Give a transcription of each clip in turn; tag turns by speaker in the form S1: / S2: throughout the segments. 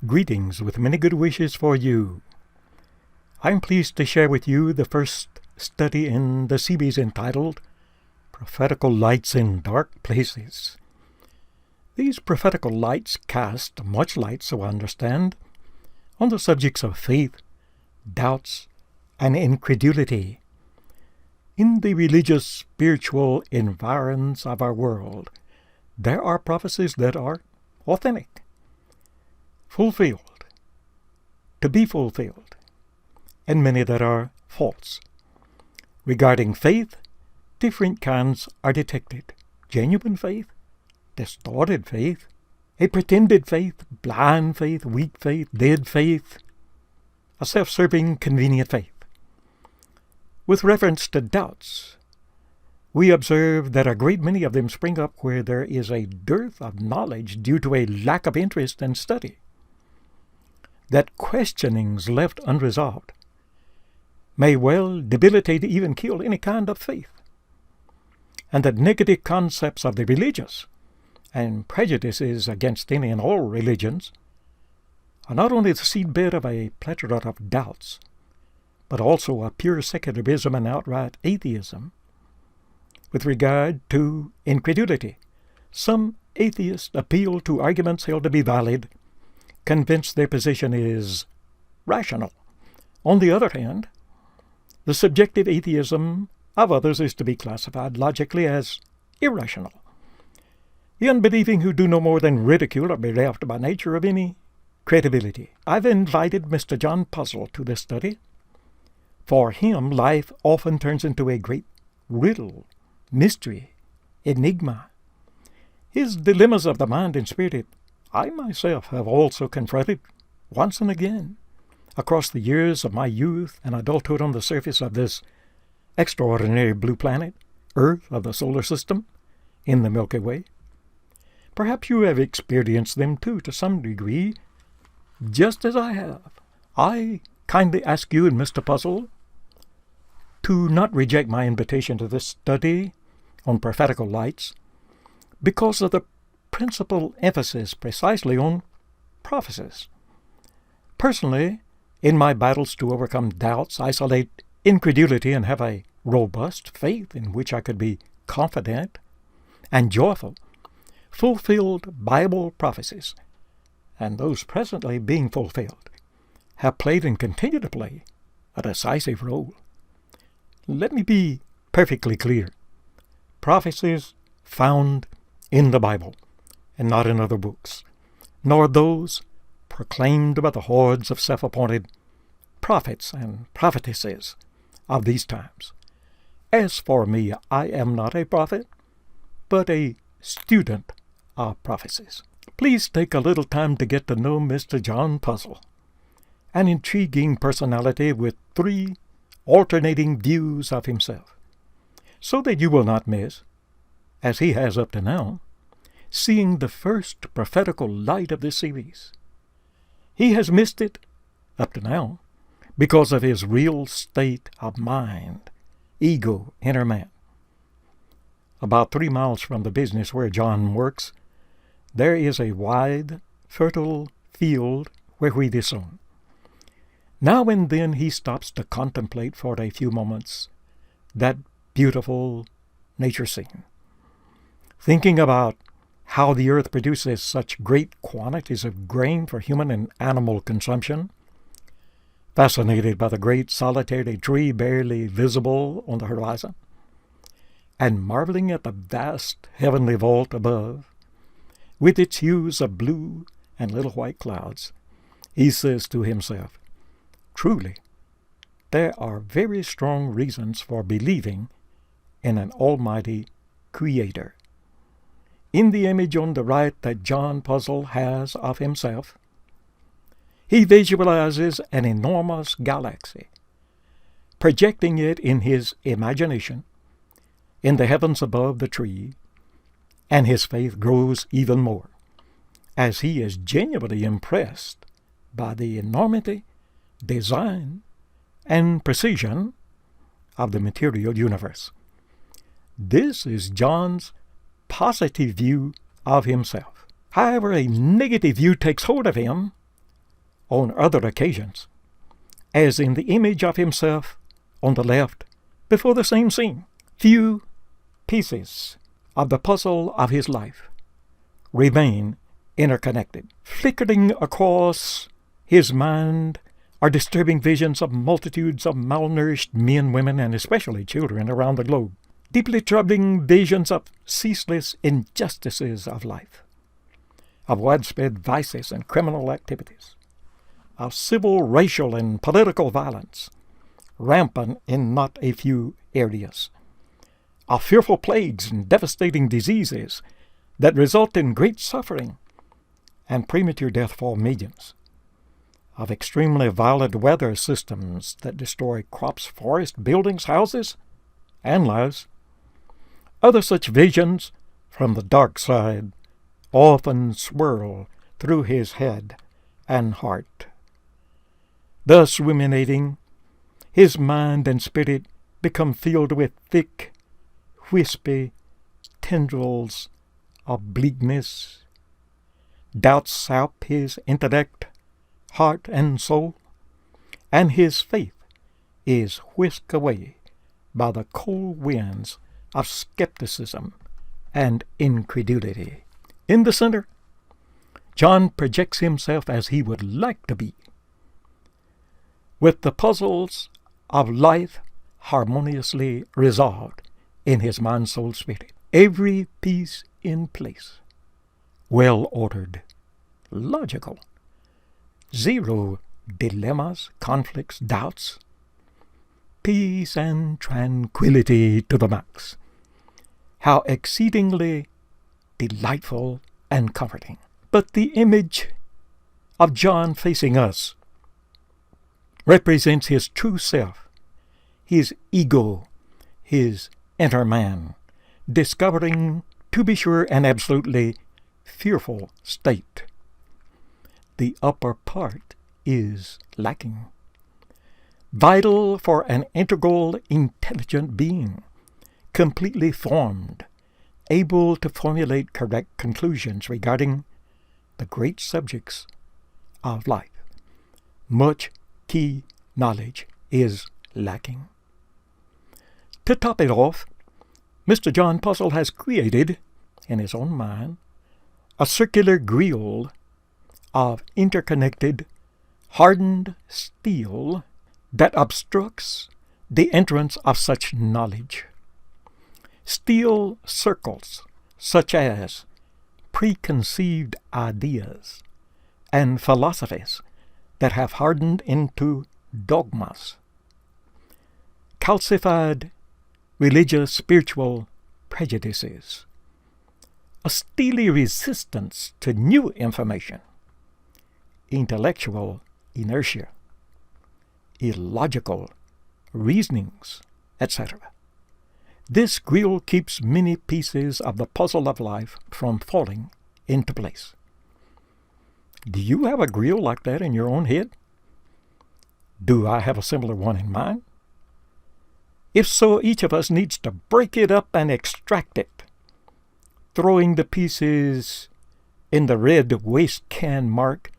S1: Greetings with many good wishes for you. I'm pleased to share with you the first study in the series entitled Prophetical Lights in Dark Places. These prophetical lights cast much light, so I understand, on the subjects of faith, doubts, and incredulity. In the religious, spiritual environs of our world, there are prophecies that are authentic, fulfilled, to be fulfilled, and many that are false. Regarding faith, different kinds are detected: genuine faith, distorted faith, a pretended faith, blind faith, weak faith, dead faith, a self-serving, convenient faith. With reference to doubts, we observe that a great many of them spring up where there is a dearth of knowledge due to a lack of interest and study, that questionings left unresolved may well debilitate, even kill any kind of faith, and that negative concepts of the religious and prejudices against any and all religions are not only the seedbed of a plethora of doubts, but also a pure secularism and outright atheism. With regard to incredulity, some atheists appeal to arguments held to be valid, convinced their position is rational. On the other hand, the subjective atheism of others is to be classified logically as irrational. The unbelieving who do no more than ridicule are bereft by nature of any credibility. I've invited Mr. John Puzzle to this study. For him, life often turns into a great riddle, mystery, enigma. His dilemmas of the mind and spirit I myself have also confronted once and again across the years of my youth and adulthood on the surface of this extraordinary blue planet, Earth of the solar system, in the Milky Way. Perhaps you have experienced them too to some degree, just as I have. I kindly ask you and Mr. Puzzle to not reject my invitation to this study on prophetical lights because of the principal emphasis precisely on prophecies. Personally, in my battles to overcome doubts, isolate incredulity, and have a robust faith in which I could be confident and joyful, fulfilled Bible prophecies, and those presently being fulfilled, have played and continue to play a decisive role. Let me be perfectly clear. Prophecies found in the Bible and not in other books, nor those proclaimed by the hordes of self-appointed prophets and prophetesses of these times. As for me, I am not a prophet, but a student of prophecies. Please take a little time to get to know Mr. John Puzzle, an intriguing personality with three alternating views of himself, so that you will not miss, as he has up to now, seeing the first prophetical light of this series. He has missed it, up to now, because of his real state of mind, ego, inner man. About 3 miles from the business where John works, there is a wide, fertile field where wheat is sown. Now and then he stops to contemplate for a few moments that beautiful nature scene, thinking about how the earth produces such great quantities of grain for human and animal consumption, fascinated by the great solitary tree barely visible on the horizon, and marveling at the vast heavenly vault above, with its hues of blue and little white clouds, he says to himself, truly, there are very strong reasons for believing in an almighty Creator. In the image on the right that John Puzzle has of himself, he visualizes an enormous galaxy, projecting it in his imagination in the heavens above the tree, and his faith grows even more as he is genuinely impressed by the enormity, design, and precision of the material universe. This is John's positive view of himself. However, a negative view takes hold of him on other occasions, as in the image of himself on the left before the same scene. Few pieces of the puzzle of his life remain interconnected. Flickering across his mind are disturbing visions of multitudes of malnourished men, women, and especially children around the globe. Deeply troubling visions of ceaseless injustices of life, of widespread vices and criminal activities, of civil, racial, and political violence, rampant in not a few areas, of fearful plagues and devastating diseases that result in great suffering and premature death for millions, of extremely violent weather systems that destroy crops, forests, buildings, houses, and lives. Other such visions from the dark side often swirl through his head and heart. Thus ruminating, his mind and spirit become filled with thick, wispy tendrils of bleakness. Doubts sap his intellect, heart, and soul, and his faith is whisked away by the cold winds of skepticism and incredulity. In the center, John projects himself as he would like to be, with the puzzles of life harmoniously resolved in his mind, soul, spirit. Every piece in place, well-ordered, logical, zero dilemmas, conflicts, doubts, peace and tranquility to the max. How exceedingly delightful and comforting. But the image of John facing us represents his true self, his ego, his inner man, discovering, to be sure, an absolutely fearful state. The upper part is lacking, vital for an integral, intelligent being, completely formed, able to formulate correct conclusions regarding the great subjects of life. Much key knowledge is lacking. To top it off, Mr. John Puzzle has created, in his own mind, a circular grill of interconnected, hardened steel that obstructs the entrance of such knowledge. Steel circles such as preconceived ideas and philosophies that have hardened into dogmas, calcified religious spiritual prejudices, a steely resistance to new information, intellectual inertia, illogical reasonings, etc. This grill keeps many pieces of the puzzle of life from falling into place. Do you have a grill like that in your own head? Do I have a similar one in mine? If so, each of us needs to break it up and extract it, throwing the pieces in the red waste can marked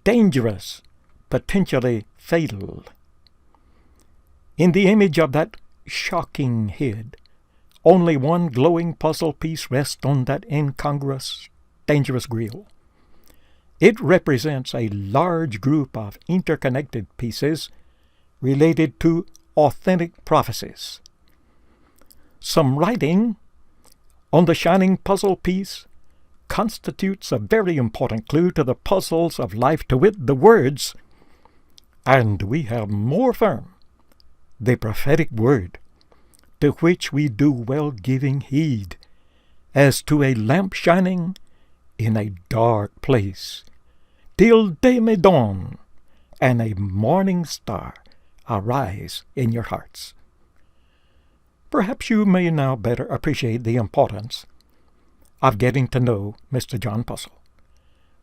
S1: dangerous, potentially fatal. In the image of that shocking head, only one glowing puzzle piece rests on that incongruous, dangerous grill. It represents a large group of interconnected pieces related to authentic prophecies. Some writing on the shining puzzle piece constitutes a very important clue to the puzzles of life, to wit, the words, "And we have more firm the prophetic word, to which we do well giving heed, as to a lamp shining in a dark place, till day may dawn, and a morning star arise in your hearts." Perhaps you may now better appreciate the importance of getting to know Mr. John Puzzle,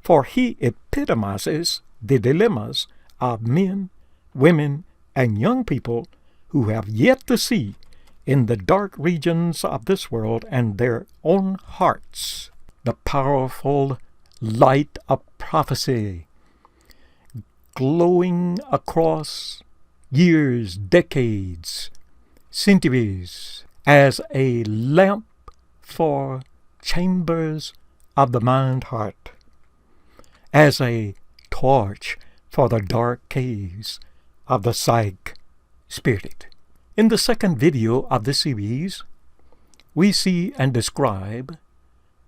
S1: for he epitomizes the dilemmas of men, women, and young people who have yet to see in the dark regions of this world and their own hearts the powerful light of prophecy, glowing across years, decades, centuries, as a lamp for chambers of the mind-heart, as a torch for the dark caves of the psyche spirit. In the second video of the series, we see and describe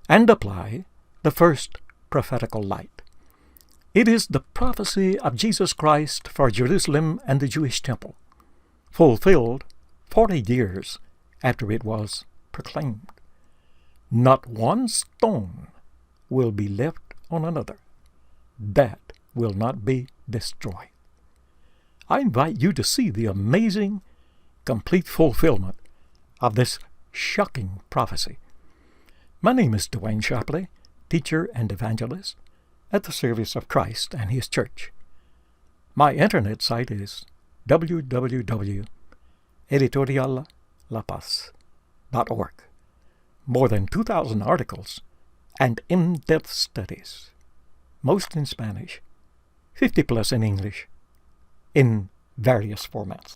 S1: and apply the first prophetical light. It is the prophecy of Jesus Christ for Jerusalem and the Jewish temple, fulfilled 40 years after it was proclaimed. Not one stone will be left on another. That will not be destroyed. I invite you to see the amazing, complete fulfillment of this shocking prophecy. My name is Dwayne Shapley, teacher and evangelist at the service of Christ and His Church. My internet site is www.editoriallapaz.org. More than 2,000 articles and in-depth studies, most in Spanish, 50 plus in English, in various formats.